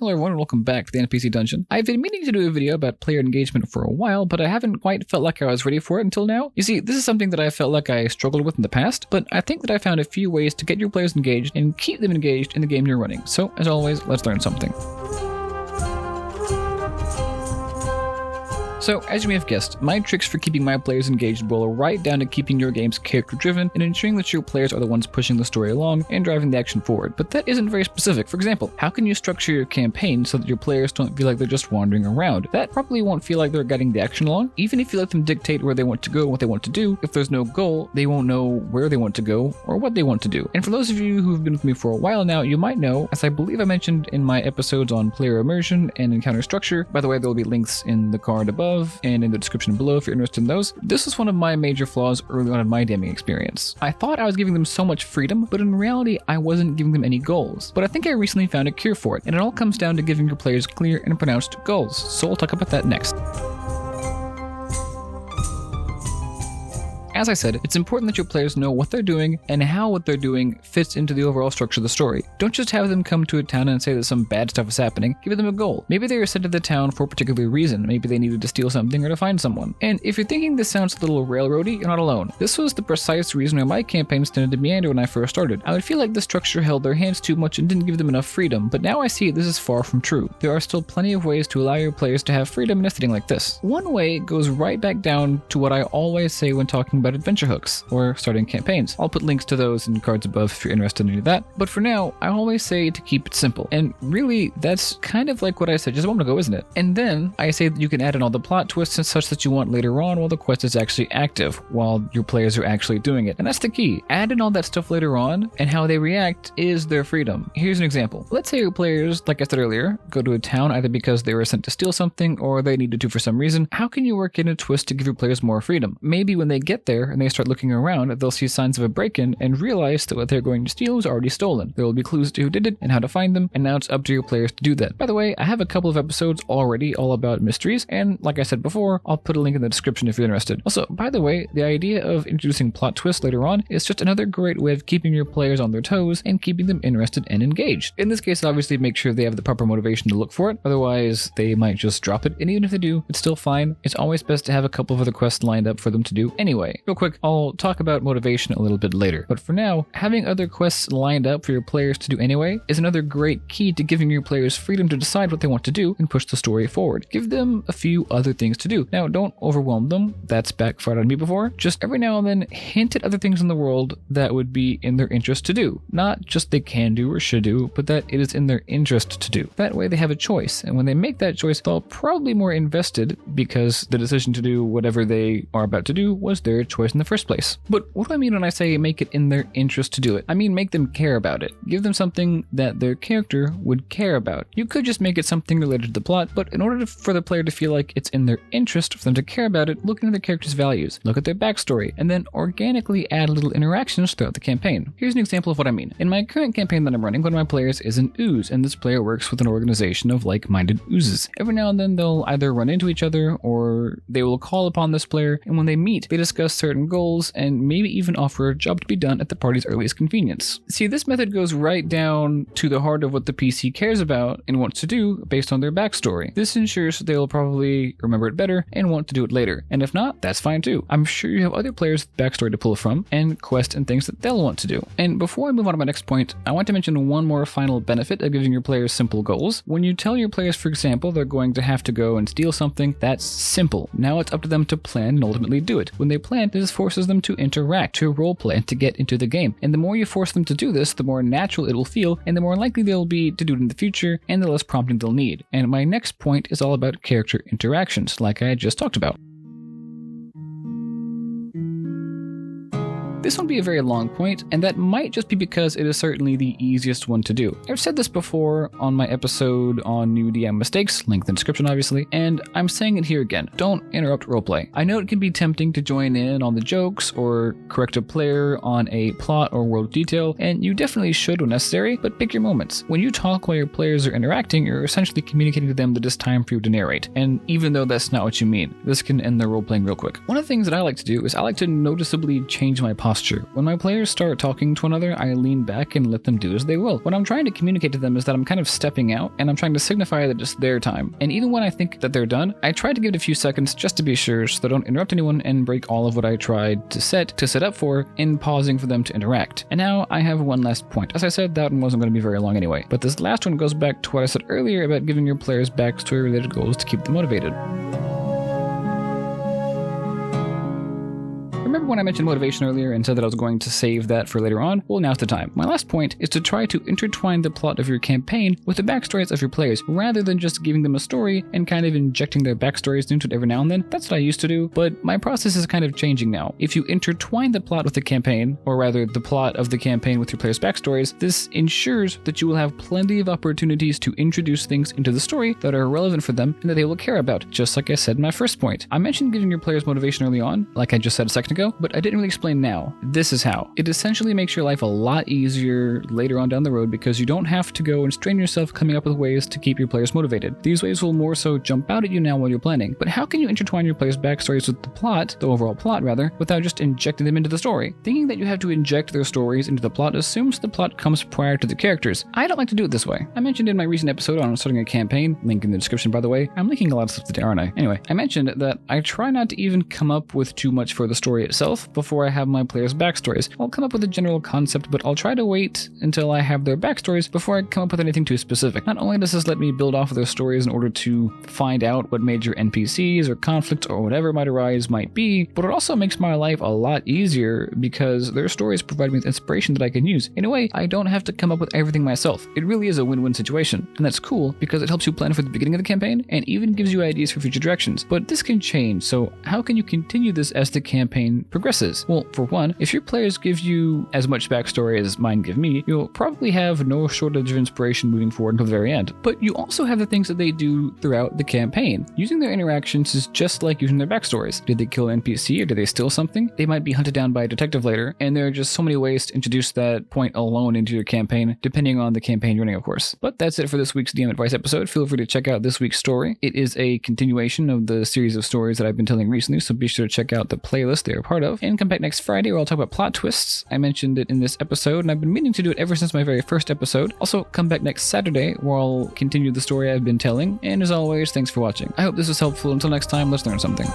Hello everyone, welcome back to the NPC Dungeon. I've been meaning to do a video about player engagement for a while, but I haven't quite felt like I was ready for it until now. You see, this is something that I felt like I struggled with in the past, but I think that I found a few ways to get your players engaged and keep them engaged in the game you're running. So, as always, let's learn something. So, as you may have guessed, my tricks for keeping my players engaged boil right down to keeping your games character-driven and ensuring that your players are the ones pushing the story along and driving the action forward. But that isn't very specific. For example, how can you structure your campaign so that your players don't feel like they're just wandering around? That probably won't feel like they're guiding the action along. Even if you let them dictate where they want to go and what they want to do, if there's no goal, they won't know where they want to go or what they want to do. And for those of you who've been with me for a while now, you might know, as I believe I mentioned in my episodes on player immersion and encounter structure, by the way, there will be links in the card above and in the description below if you're interested in those. This was one of my major flaws early on in my DMing experience. I thought I was giving them so much freedom, but in reality, I wasn't giving them any goals. But I think I recently found a cure for it, and it all comes down to giving your players clear and pronounced goals. So we'll talk about that next. As I said, it's important that your players know what they're doing and how what they're doing fits into the overall structure of the story. Don't just have them come to a town and say that some bad stuff is happening. Give them a goal. Maybe they were sent to the town for a particular reason. Maybe they needed to steal something or to find someone. And if you're thinking this sounds a little railroady, you're not alone. This was the precise reason why my campaigns tended to meander when I first started. I would feel like the structure held their hands too much and didn't give them enough freedom, but now I see this is far from true. There are still plenty of ways to allow your players to have freedom in a setting like this. One way goes right back down to what I always say when talking about adventure hooks or starting campaigns. I'll put links to those in cards above if you're interested in any of that. But for now, I always say to keep it simple. And really, that's kind of like what I said just a moment ago, isn't it? And then I say that you can add in all the plot twists and such that you want later on while the quest is actually active, while your players are actually doing it. And that's the key. Add in all that stuff later on, and how they react is their freedom. Here's an example. Let's say your players, like I said earlier, go to a town either because they were sent to steal something or they needed to for some reason. How can you work in a twist to give your players more freedom? Maybe when they get there and they start looking around, they'll see signs of a break-in and realize that what they're going to steal is already stolen. There will be clues to who did it and how to find them, and now it's up to your players to do that. By the way, I have a couple of episodes already all about mysteries, and like I said before, I'll put a link in the description if you're interested. Also, by the way, the idea of introducing plot twists later on is just another great way of keeping your players on their toes and keeping them interested and engaged. In this case, obviously make sure they have the proper motivation to look for it, otherwise they might just drop it, and even if they do, it's still fine. It's always best to have a couple of other quests lined up for them to do anyway. Real quick, I'll talk about motivation a little bit later, but for now, having other quests lined up for your players to do anyway is another great key to giving your players freedom to decide what they want to do and push the story forward. Give them a few other things to do. Now, don't overwhelm them. That's backfired on me before. Just every now and then hint at other things in the world that would be in their interest to do. Not just they can do or should do, but that it is in their interest to do. That way they have a choice, and when they make that choice, they'll probably be more invested because the decision to do whatever they are about to do was their choice in the first place. But what do I mean when I say make it in their interest to do it? I mean make them care about it. Give them something that their character would care about. You could just make it something related to the plot, but in order for the player to feel like it's in their interest for them to care about it, look into their character's values, look at their backstory, and then organically add little interactions throughout the campaign. Here's an example of what I mean. In my current campaign that I'm running, one of my players is an ooze, and this player works with an organization of like-minded oozes. Every now and then they'll either run into each other or they will call upon this player, and when they meet, they discuss certain goals and maybe even offer a job to be done at the party's earliest convenience. See, this method goes right down to the heart of what the PC cares about and wants to do based on their backstory. This ensures that they'll probably remember it better and want to do it later. And if not, that's fine too. I'm sure you have other players' backstory to pull from and quests and things that they'll want to do. And before I move on to my next point, I want to mention one more final benefit of giving your players simple goals. When you tell your players, for example, they're going to have to go and steal something, that's simple. Now it's up to them to plan and ultimately do it. When they plan, this forces them to interact, to roleplay, and to get into the game. And the more you force them to do this, the more natural it will feel, and the more likely they'll be to do it in the future, and the less prompting they'll need. And my next point is all about character interactions, like I just talked about. This won't be a very long point, and that might just be because it is certainly the easiest one to do. I've said this before on my episode on new DM mistakes, link in the description obviously, and I'm saying it here again. Don't interrupt roleplay. I know it can be tempting to join in on the jokes or correct a player on a plot or world detail, and you definitely should when necessary, but pick your moments. When you talk while your players are interacting, you're essentially communicating to them that it's time for you to narrate, and even though that's not what you mean, this can end their roleplaying real quick. One of the things that I like to do is I like to noticeably change my posture posture. When my players start talking to one another, I lean back and let them do as they will. What I'm trying to communicate to them is that I'm kind of stepping out and I'm trying to signify that it's their time. And even when I think that they're done, I try to give it a few seconds just to be sure so that I don't interrupt anyone and break all of what I tried to set up for in pausing for them to interact. And now I have one last point. As I said, that one wasn't going to be very long anyway. But this last one goes back to what I said earlier about giving your players backstory related goals to keep them motivated. Remember when I mentioned motivation earlier and said that I was going to save that for later on? Well, now's the time. My last point is to try to intertwine the plot of your campaign with the backstories of your players, rather than just giving them a story and kind of injecting their backstories into it every now and then. That's what I used to do, but my process is kind of changing now. If you intertwine the plot with the campaign, or rather the plot of the campaign with your players' backstories, this ensures that you will have plenty of opportunities to introduce things into the story that are relevant for them and that they will care about, just like I said in my first point. I mentioned giving your players motivation early on, like I just said a second ago, but I didn't really explain now. This is how. It essentially makes your life a lot easier later on down the road because you don't have to go and strain yourself coming up with ways to keep your players motivated. These ways will more so jump out at you now while you're planning. But how can you intertwine your players' backstories with the plot, the overall plot rather, without just injecting them into the story? Thinking that you have to inject their stories into the plot assumes the plot comes prior to the characters. I don't like to do it this way. I mentioned in my recent episode on starting a campaign, link in the description by the way. I'm linking a lot of stuff today, aren't I? Anyway, I mentioned that I try not to even come up with too much for the story itself before I have my players' backstories. I'll come up with a general concept, but I'll try to wait until I have their backstories before I come up with anything too specific. Not only does this let me build off of their stories in order to find out what major NPCs or conflicts or whatever might arise might be, but it also makes my life a lot easier because their stories provide me with inspiration that I can use. In a way, I don't have to come up with everything myself. It really is a win-win situation, and that's cool because it helps you plan for the beginning of the campaign and even gives you ideas for future directions. But this can change, so how can you continue this as the campaign progresses? Well, for one, if your players give you as much backstory as mine give me, you'll probably have no shortage of inspiration moving forward until the very end. But you also have the things that they do throughout the campaign. Using their interactions is just like using their backstories. Did they kill an NPC or did they steal something? They might be hunted down by a detective later, and there are just so many ways to introduce that point alone into your campaign, depending on the campaign you're running, of course. But that's it for this week's DM Advice episode. Feel free to check out this week's story. It is a continuation of the series of stories that I've been telling recently, so be sure to check out the playlist they're a part of, and come back next Friday where I'll talk about plot twists. I mentioned it in this episode, and I've been meaning to do it ever since my very first episode. Also, come back next Saturday where I'll continue the story I've been telling, and as always, thanks for watching. I hope this was helpful. Until next time, let's learn something.